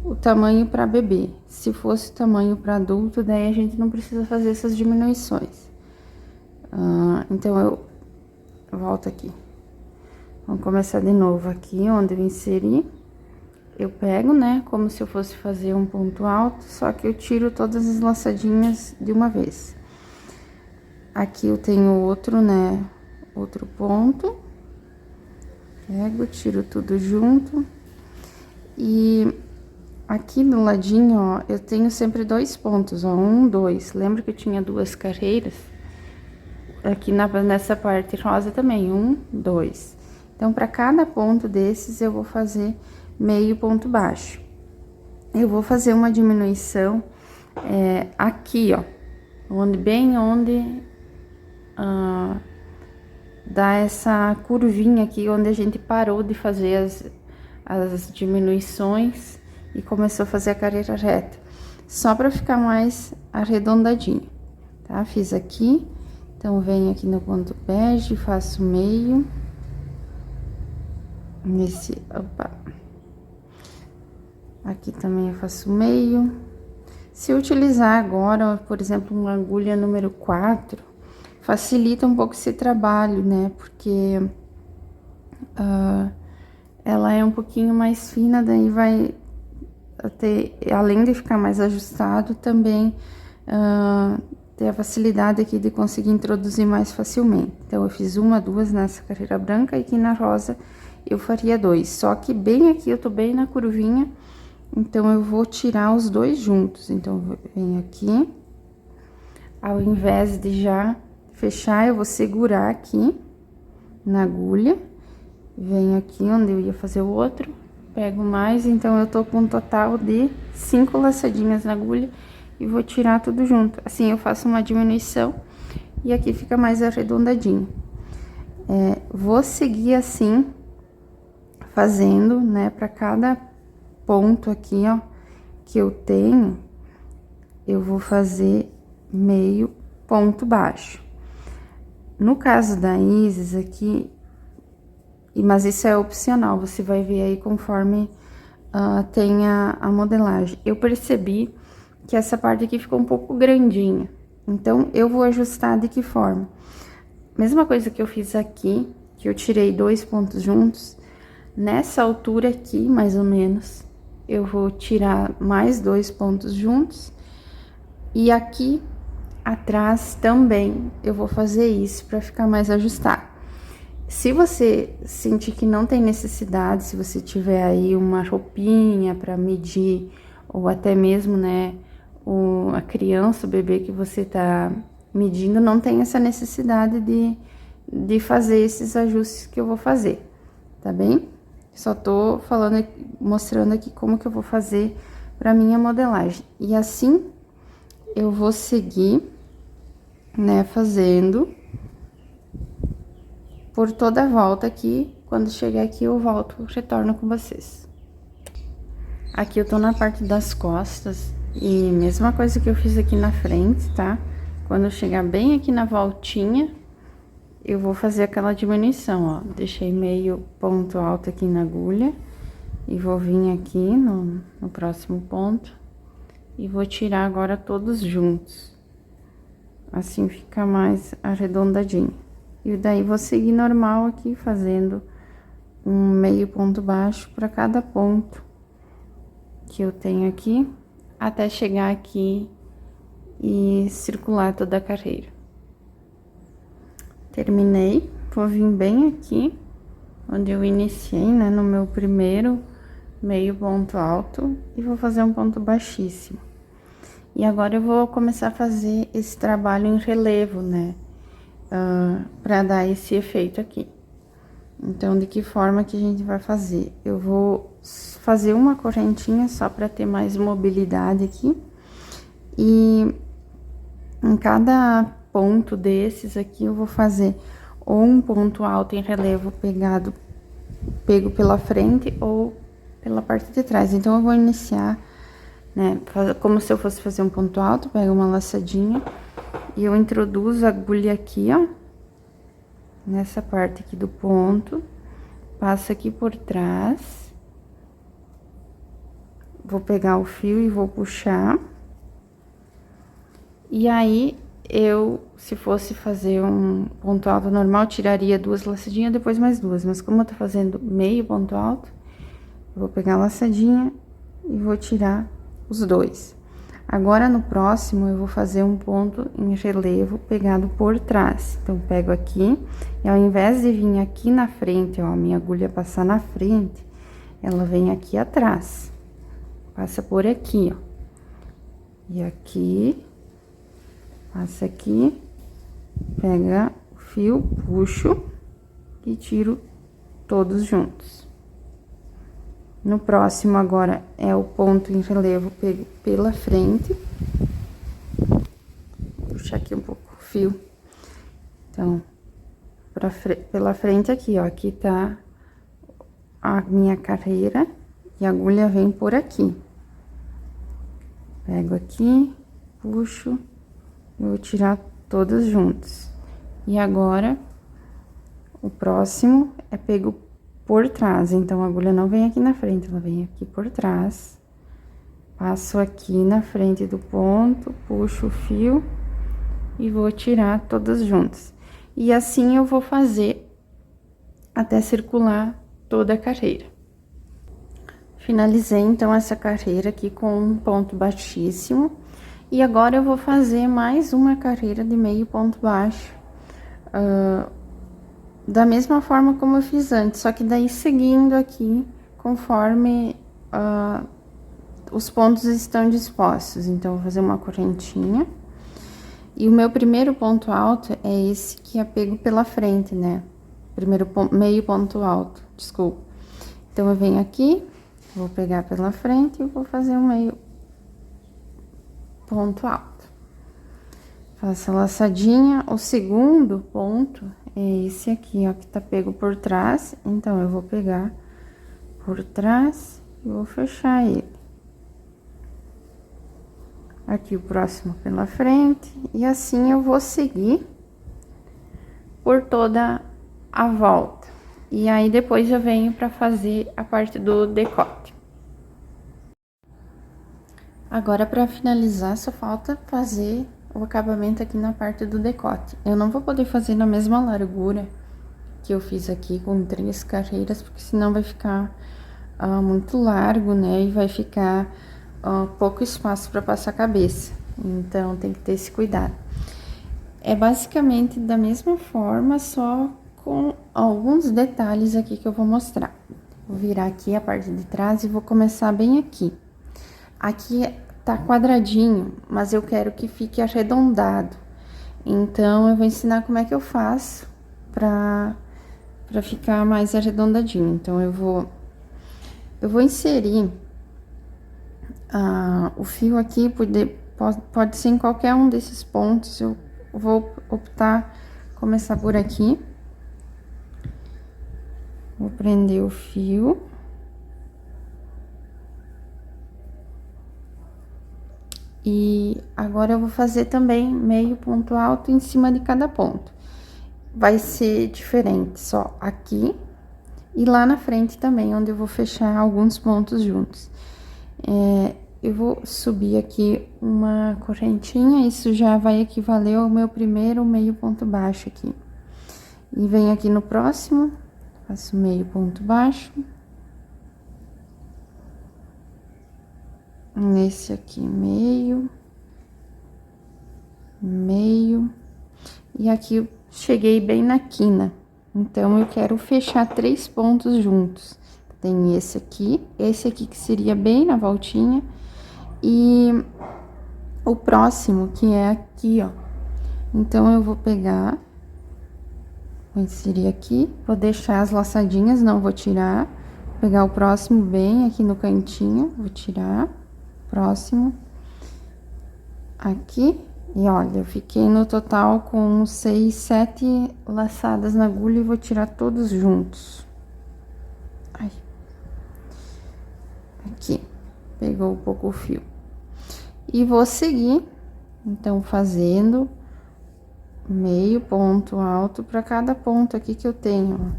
o tamanho para bebê. Se fosse tamanho para adulto, daí a gente não precisa fazer essas diminuições. Então, eu volto aqui. Vamos começar de novo aqui, onde eu inseri. Eu pego, né, como se eu fosse fazer um ponto alto, só que eu tiro todas as laçadinhas de uma vez. Aqui eu tenho outro, né, outro ponto. Pego, tiro tudo junto. E aqui do ladinho, ó, eu tenho sempre dois pontos, ó, 1, 2. Lembra que eu tinha duas carreiras? Aqui nessa parte rosa também, 1, 2. Então, para cada ponto desses, eu vou fazer meio ponto baixo. Eu vou fazer uma diminuição aqui, ó, bem onde dá essa curvinha aqui, onde a gente parou de fazer as diminuições e começou a fazer a carreira reta. Só para ficar mais arredondadinho, tá? Fiz aqui, então venho aqui no ponto bege, faço meio. Aqui também eu faço meio. Se eu utilizar agora, por exemplo, uma agulha número 4, facilita um pouco esse trabalho, né? Porque ela é um pouquinho mais fina, daí vai ter, além de ficar mais ajustado, também ter a facilidade aqui de conseguir introduzir mais facilmente. Então, eu fiz 1, 2 nessa carreira branca e aqui na rosa eu faria 2. Só que bem aqui, eu tô bem na curvinha, então eu vou tirar os 2 juntos. Então, eu venho aqui, ao invés de já fechar, eu vou segurar aqui na agulha, venho aqui onde eu ia fazer o outro, pego mais, então eu tô com um total de 5 laçadinhas na agulha e vou tirar tudo junto. Assim, eu faço uma diminuição e aqui fica mais arredondadinho. Vou seguir assim, fazendo, né, pra cada ponto aqui, ó, que eu tenho, eu vou fazer meio ponto baixo. No caso da Isis aqui, mas isso é opcional, você vai ver aí conforme tem a modelagem. Eu percebi que essa parte aqui ficou um pouco grandinha, então eu vou ajustar de que forma? Mesma coisa que eu fiz aqui, que eu tirei 2 pontos juntos, nessa altura aqui, mais ou menos, eu vou tirar mais 2 pontos juntos, e aqui atrás também eu vou fazer isso para ficar mais ajustado. Se você sentir que não tem necessidade, se você tiver aí uma roupinha para medir, ou até mesmo, né, a criança, o bebê que você tá medindo, não tem essa necessidade de fazer esses ajustes que eu vou fazer, tá bem? Só tô falando, mostrando aqui como que eu vou fazer pra minha modelagem. E assim, eu vou seguir, né, fazendo por toda a volta aqui. Quando chegar aqui, eu volto, retorno com vocês. Aqui eu tô na parte das costas e mesma coisa que eu fiz aqui na frente, tá? Quando eu chegar bem aqui na voltinha, eu vou fazer aquela diminuição, ó. Deixei meio ponto alto aqui na agulha e vou vir aqui no próximo ponto e vou tirar agora todos juntos. Assim fica mais arredondadinho. E daí vou seguir normal aqui, fazendo um meio ponto baixo para cada ponto que eu tenho aqui, até chegar aqui e circular toda a carreira. Terminei, vou vir bem aqui, onde eu iniciei, né, no meu primeiro meio ponto alto, e vou fazer um ponto baixíssimo. E agora eu vou começar a fazer esse trabalho em relevo, né, pra dar esse efeito aqui. Então, de que forma que a gente vai fazer? Eu vou fazer uma correntinha só pra ter mais mobilidade aqui, e em cada ponto desses aqui eu vou fazer ou um ponto alto em relevo pego pela frente ou pela parte de trás. Então, eu vou iniciar, né, como se eu fosse fazer um ponto alto, pego uma laçadinha e eu introduzo a agulha aqui, ó, nessa parte aqui do ponto, passo aqui por trás, vou pegar o fio e vou puxar, e aí se fosse fazer um ponto alto normal, tiraria 2 laçadinhas, depois mais 2, mas como eu tô fazendo meio ponto alto, eu vou pegar a laçadinha e vou tirar os 2. Agora, no próximo, eu vou fazer um ponto em relevo pegado por trás. Então, pego aqui, e ao invés de vir aqui na frente, ó, minha agulha passar na frente, ela vem aqui atrás. Passa por aqui, ó. E aqui, passa aqui, pega o fio, puxo e tiro todos juntos. No próximo, agora, é o ponto em relevo pela frente. Vou puxar aqui um pouco o fio. Então, pela frente aqui, ó, aqui tá a minha carreira e a agulha vem por aqui. Pego aqui, puxo, vou tirar todos juntos. E agora, o próximo é pego por trás, então a agulha não vem aqui na frente, ela vem aqui por trás. Passo aqui na frente do ponto, puxo o fio e vou tirar todas juntas. E assim eu vou fazer até circular toda a carreira. Finalizei, então, essa carreira aqui com um ponto baixíssimo. E agora eu vou fazer mais uma carreira de meio ponto baixo. Da mesma forma como eu fiz antes, só que daí seguindo aqui, conforme os pontos estão dispostos. Então, vou fazer uma correntinha. E o meu primeiro ponto alto é esse que é pego pela frente, né? Meio ponto alto, desculpa. Então, eu venho aqui, vou pegar pela frente e vou fazer um meio ponto alto. Faço a laçadinha. O segundo ponto é esse aqui, ó, que tá pego por trás. Então, eu vou pegar por trás e vou fechar ele. Aqui o próximo pela frente, e assim eu vou seguir por toda a volta. E aí, depois eu venho pra fazer a parte do decote. Agora, pra finalizar, só falta fazer o acabamento aqui na parte do decote. Eu não vou poder fazer na mesma largura que eu fiz aqui, com 3 carreiras, porque senão vai ficar muito largo, né? E vai ficar pouco espaço para passar a cabeça. Então, tem que ter esse cuidado. É basicamente da mesma forma, só com alguns detalhes aqui que eu vou mostrar. Vou virar aqui a parte de trás e vou começar bem aqui. Aqui tá quadradinho, mas eu quero que fique arredondado. Então, eu vou ensinar como é que eu faço pra ficar mais arredondadinho. Então, eu vou inserir o fio aqui, pode ser em qualquer um desses pontos. Eu vou optar começar por aqui. Vou prender o fio. E agora eu vou fazer também meio ponto alto em cima de cada ponto. Vai ser diferente só aqui e lá na frente também, onde eu vou fechar alguns pontos juntos. Eu vou subir aqui uma correntinha, isso já vai equivaler ao meu primeiro meio ponto baixo aqui. E venho aqui no próximo, faço meio ponto baixo. Nesse aqui, meio. E aqui eu cheguei bem na quina. Então, eu quero fechar 3 pontos juntos. Tem esse aqui que seria bem na voltinha. E o próximo, que é aqui, ó. Então, eu vou pegar, vou inserir aqui, vou deixar as laçadinhas, não vou tirar. Vou pegar o próximo bem aqui no cantinho, vou tirar. Próximo. Aqui. E olha, eu fiquei no total com 6, 7 laçadas na agulha e vou tirar todos juntos. Ai. Aqui. Pegou um pouco o fio. E vou seguir, então, fazendo meio ponto alto para cada ponto aqui que eu tenho,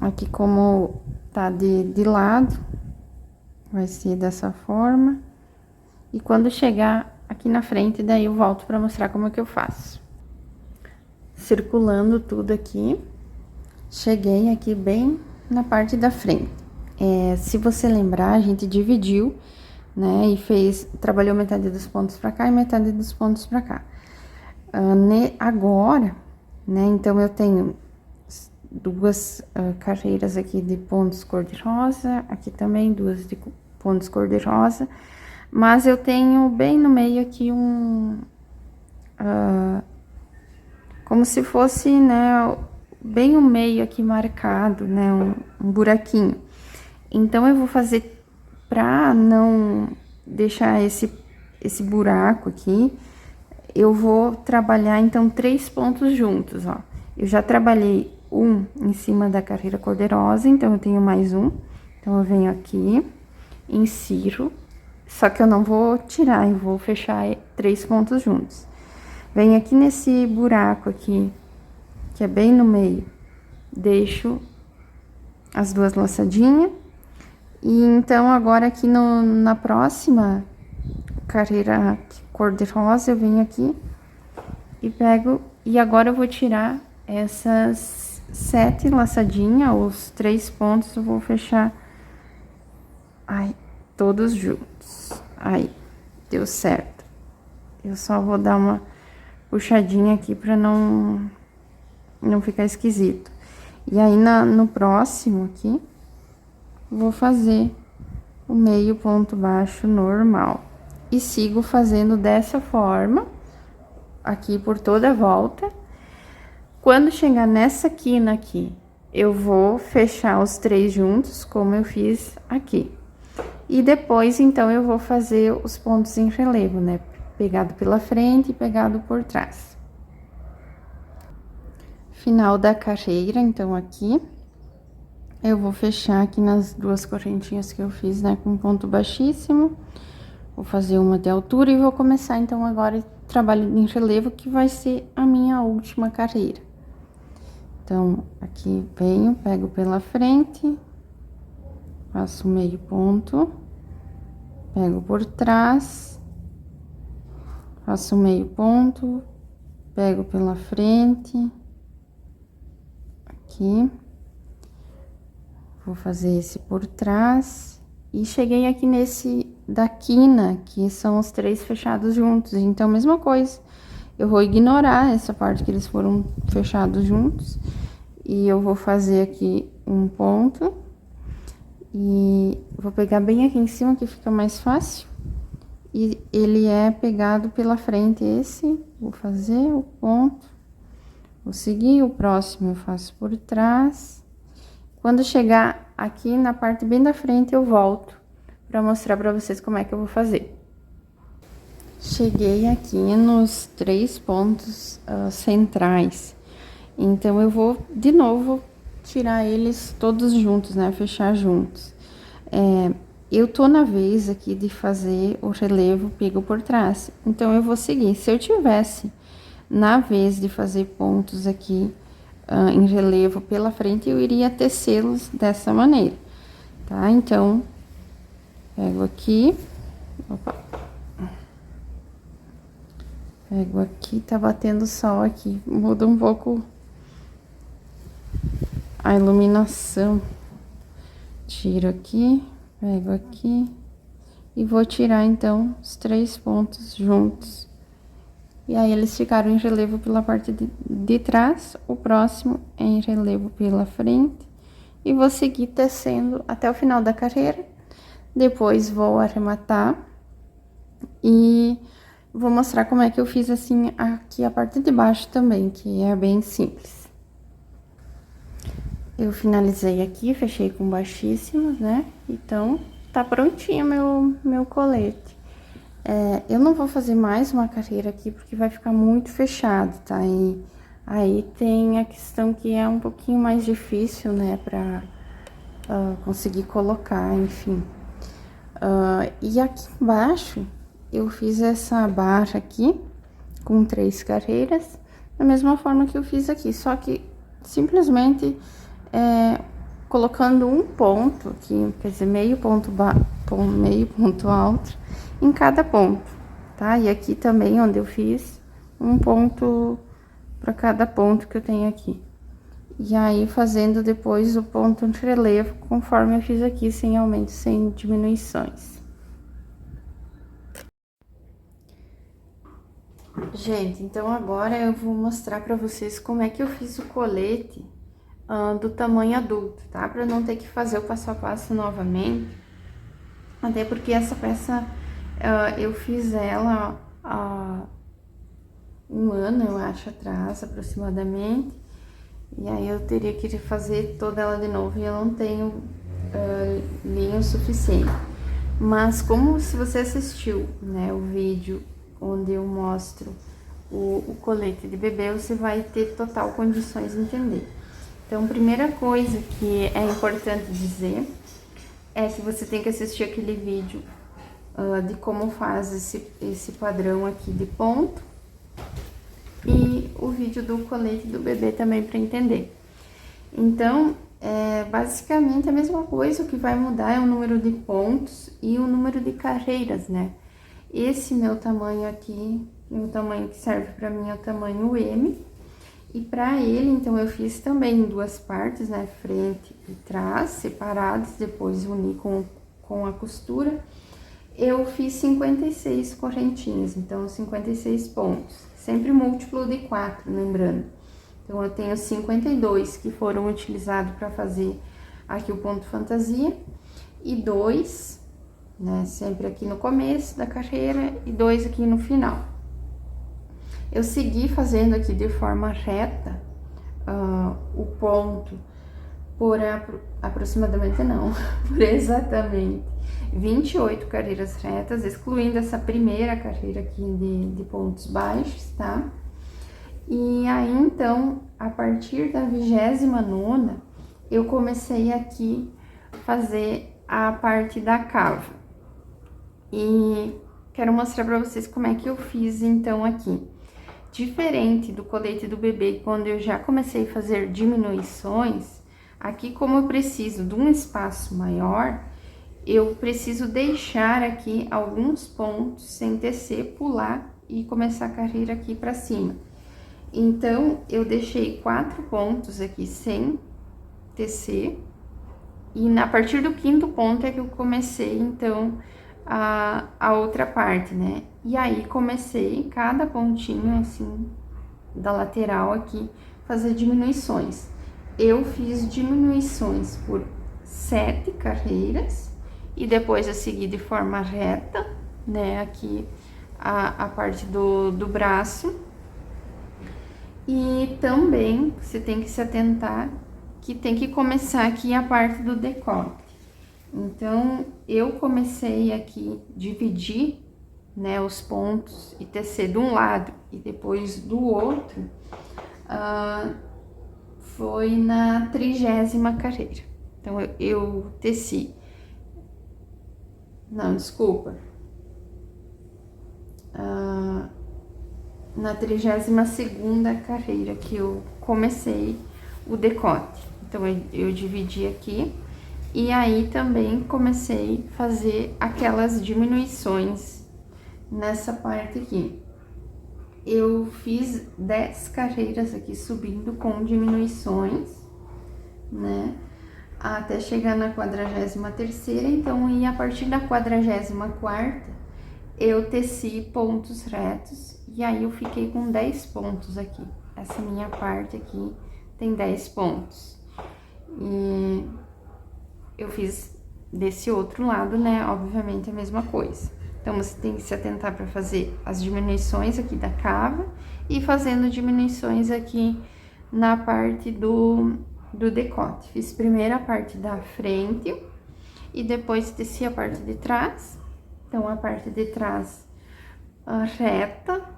ó. Aqui, como tá de lado, vai ser dessa forma. E quando chegar aqui na frente, daí eu volto pra mostrar como é que eu faço. Circulando tudo aqui, cheguei aqui bem na parte da frente. Se você lembrar, a gente dividiu, né? E trabalhou metade dos pontos pra cá e metade dos pontos pra cá. Agora, né? Então, eu tenho 2 carreiras aqui de pontos cor-de-rosa, aqui também 2 de pontos cor-de-rosa, mas eu tenho bem no meio aqui como se fosse, né, bem o meio aqui marcado, né, um buraquinho. Então, eu vou fazer, pra não deixar esse buraco aqui, eu vou trabalhar, então, 3 pontos juntos, ó. Eu já trabalhei um em cima da carreira cor-de-rosa, então, eu tenho mais um. Então, eu venho aqui, insiro, só que eu não vou tirar, eu vou fechar 3 pontos juntos. Venho aqui nesse buraco aqui, que é bem no meio, deixo as 2 laçadinhas. E então, agora aqui na próxima carreira cor-de-rosa, eu venho aqui e pego, e agora eu vou tirar essas 7 laçadinhas, os 3 pontos eu vou fechar, ai, todos juntos. Aí, deu certo. Eu só vou dar uma puxadinha aqui pra não ficar esquisito. E aí, no próximo aqui, vou fazer o meio ponto baixo normal. E sigo fazendo dessa forma, aqui por toda a volta. Quando chegar nessa quina aqui, eu vou fechar os 3 juntos, como eu fiz aqui. E depois, então, eu vou fazer os pontos em relevo, né? Pegado pela frente e pegado por trás. Final da carreira, então, aqui, eu vou fechar aqui nas 2 correntinhas que eu fiz, né? Com ponto baixíssimo. Vou fazer uma de altura e vou começar, então, agora trabalho em relevo, que vai ser a minha última carreira. Então, aqui venho, pego pela frente, faço meio ponto, pego por trás, faço meio ponto, pego pela frente, aqui, vou fazer esse por trás, e cheguei aqui nesse da quina, que são os 3 fechados juntos, então, mesma coisa. Eu vou ignorar essa parte que eles foram fechados juntos, e eu vou fazer aqui um ponto, e vou pegar bem aqui em cima, que fica mais fácil, e ele é pegado pela frente, esse, vou fazer o ponto, vou seguir, o próximo eu faço por trás. Quando chegar aqui na parte bem da frente, eu volto pra mostrar pra vocês como é que eu vou fazer. Cheguei aqui nos 3 pontos centrais, então eu vou de novo tirar eles todos juntos, né? Fechar juntos. Eu tô na vez aqui de fazer o relevo pego por trás, então eu vou seguir. Se eu tivesse na vez de fazer pontos aqui em relevo pela frente, eu iria tecê-los dessa maneira, tá? Então, pego aqui, opa. Pego aqui, tá batendo sol aqui, muda um pouco a iluminação. Tiro aqui, pego aqui e vou tirar, então, os 3 pontos juntos. E aí, eles ficaram em relevo pela parte de trás, o próximo é em relevo pela frente. E vou seguir tecendo até o final da carreira. Depois, vou arrematar e vou mostrar como é que eu fiz, assim, aqui a parte de baixo também, que é bem simples. Eu finalizei aqui, fechei com baixíssimos, né? Então, tá prontinho meu colete. Eu não vou fazer mais uma carreira aqui, porque vai ficar muito fechado, tá? E aí tem a questão que é um pouquinho mais difícil, né? Pra conseguir colocar, enfim. E aqui embaixo, eu fiz essa barra aqui, com 3 carreiras, da mesma forma que eu fiz aqui, só que simplesmente colocando um ponto aqui, quer dizer, meio ponto alto em cada ponto, tá? E aqui também, onde eu fiz, um ponto para cada ponto que eu tenho aqui. E aí, fazendo depois o ponto de relevo, conforme eu fiz aqui, sem aumento, sem diminuições. Gente, então agora eu vou mostrar pra vocês como é que eu fiz o colete do tamanho adulto, tá? Pra não ter que fazer o passo a passo novamente. Até porque essa peça, eu fiz ela há um ano, eu acho, atrás, aproximadamente. E aí eu teria que fazer toda ela de novo e eu não tenho linha o suficiente. Mas como se você assistiu, né, o vídeo onde eu mostro o colete de bebê, você vai ter total condições de entender. Então, primeira coisa que é importante dizer é que você tem que assistir aquele vídeo de como faz esse padrão aqui de ponto e o vídeo do colete do bebê também para entender. Então, basicamente a mesma coisa, o que vai mudar é o número de pontos e o número de carreiras, né? Esse meu tamanho aqui, o tamanho que serve para mim é o tamanho M, E pra ele, então, eu fiz também em duas partes, né, frente e trás, separados, depois uni com a costura. Eu fiz 56 correntinhas, então 56 pontos, sempre múltiplo de 4, lembrando. Então, eu tenho 52 que foram utilizados para fazer aqui o ponto fantasia, e 2, né, sempre aqui no começo da carreira, e 2 aqui no final. Eu segui fazendo aqui de forma reta o ponto por aproximadamente, não, por exatamente 28 carreiras retas, excluindo essa primeira carreira aqui de pontos baixos, tá? E aí, então, a partir da 29ª, eu comecei aqui fazer a parte da cava. E quero mostrar pra vocês como é que eu fiz, então, aqui. Diferente do colete do bebê, quando eu já comecei a fazer diminuições, aqui como eu preciso de um espaço maior, eu preciso deixar aqui alguns pontos sem tecer, pular e começar a carreira aqui pra cima. Então, eu deixei 4 pontos aqui sem tecer, e a partir do 5º ponto é que eu comecei, então, a outra parte, né? E aí, comecei cada pontinho, assim, da lateral aqui, fazer diminuições. Eu fiz diminuições por 7 carreiras, e depois eu segui de forma reta, né? Aqui, a parte do braço. E também, você tem que se atentar que tem que começar aqui a parte do decote. Então, eu comecei aqui, dividir, né, os pontos e tecer de um lado e depois do outro, foi na 30ª carreira. Então, eu teci, não, desculpa, na 32ª carreira que eu comecei o decote. Então, eu dividi aqui. E aí, também comecei a fazer aquelas diminuições nessa parte aqui. Eu fiz 10 carreiras aqui subindo com diminuições, né? Até chegar na 43ª, então, e a partir da 44ª, eu teci pontos retos, e aí eu fiquei com 10 pontos aqui. Essa minha parte aqui tem 10 pontos. E eu fiz desse outro lado, né, obviamente a mesma coisa. Então, você tem que se atentar para fazer as diminuições aqui da cava e fazendo diminuições aqui na parte do decote. Fiz primeiro a parte da frente e depois teci a parte de trás. Então, a parte de trás reta,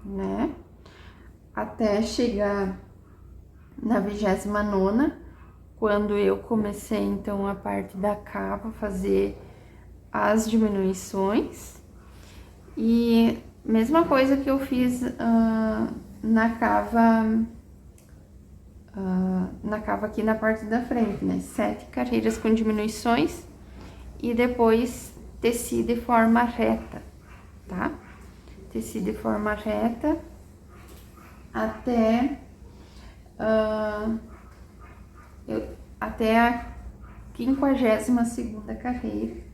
né, até chegar na 29ª, quando eu comecei, então, a parte da cava, fazer as diminuições. E mesma coisa que eu fiz na cava aqui na parte da frente, né? 7 carreiras com diminuições e depois teci de forma reta, tá? Teci de forma reta até a 52ª carreira.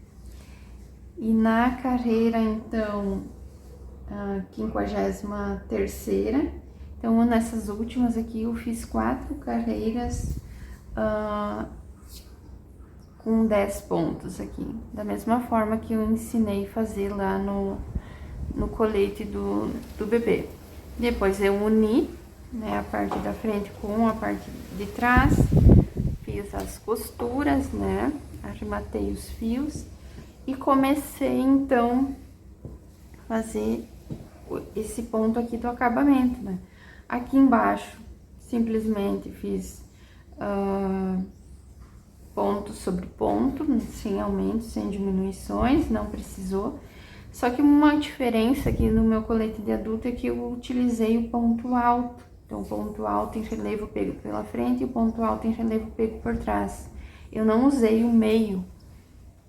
E na carreira, então, a 53ª, então, nessas últimas aqui, eu fiz 4 carreiras com 10 pontos aqui, da mesma forma que eu ensinei a fazer lá no colete do bebê. Depois, eu uni, né, a parte da frente com a parte de trás, fiz as costuras, né, arrematei os fios. E comecei, então, a fazer esse ponto aqui do acabamento, né? Aqui embaixo, simplesmente fiz ponto sobre ponto, sem aumento, sem diminuições, não precisou. Só que uma diferença aqui no meu colete de adulto é que eu utilizei o ponto alto. Então, o ponto alto em relevo pego pela frente e o ponto alto em relevo pego por trás. Eu não usei o meio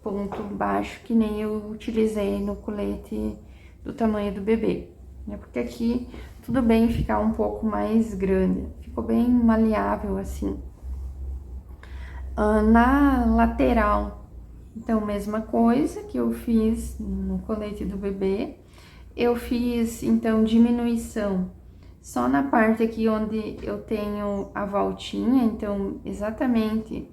ponto baixo, que nem eu utilizei no colete do tamanho do bebê, né? Porque aqui tudo bem ficar um pouco mais grande. Ficou bem maleável, assim. Na lateral, então, mesma coisa que eu fiz no colete do bebê. Eu fiz, então, diminuição só na parte aqui onde eu tenho a voltinha, então, exatamente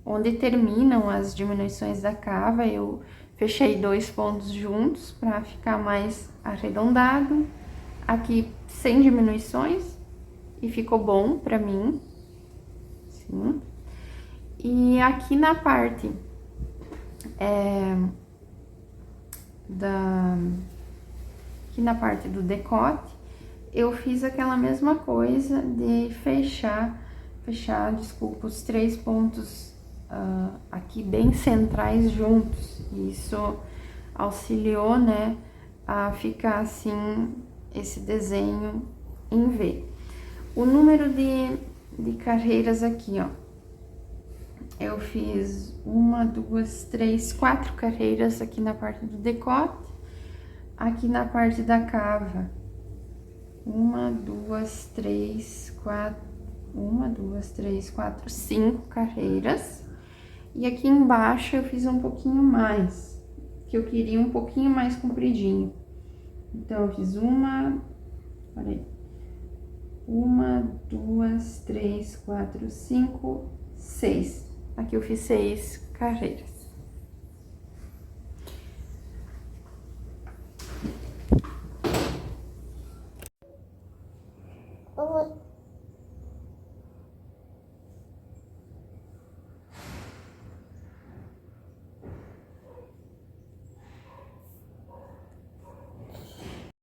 onde terminam as diminuições da cava, eu fechei 2 pontos juntos para ficar mais arredondado. Aqui sem diminuições e ficou bom pra mim, sim. E aqui na parte aqui na parte do decote, eu fiz aquela mesma coisa de fechar, desculpa, os 3 pontos aqui bem centrais juntos. Isso auxiliou, né, a ficar assim, esse desenho em V. O número de carreiras aqui, ó, eu fiz 1, 2, 3, 4 carreiras aqui na parte do decote. Aqui na parte da cava, 1, 2, 3, 4, 1, 2, 3, 4, 5 carreiras. E aqui embaixo eu fiz um pouquinho mais, que eu queria um pouquinho mais compridinho. Então, eu fiz 1, 2, 3, 4, 5, 6. Aqui eu fiz 6 carreiras.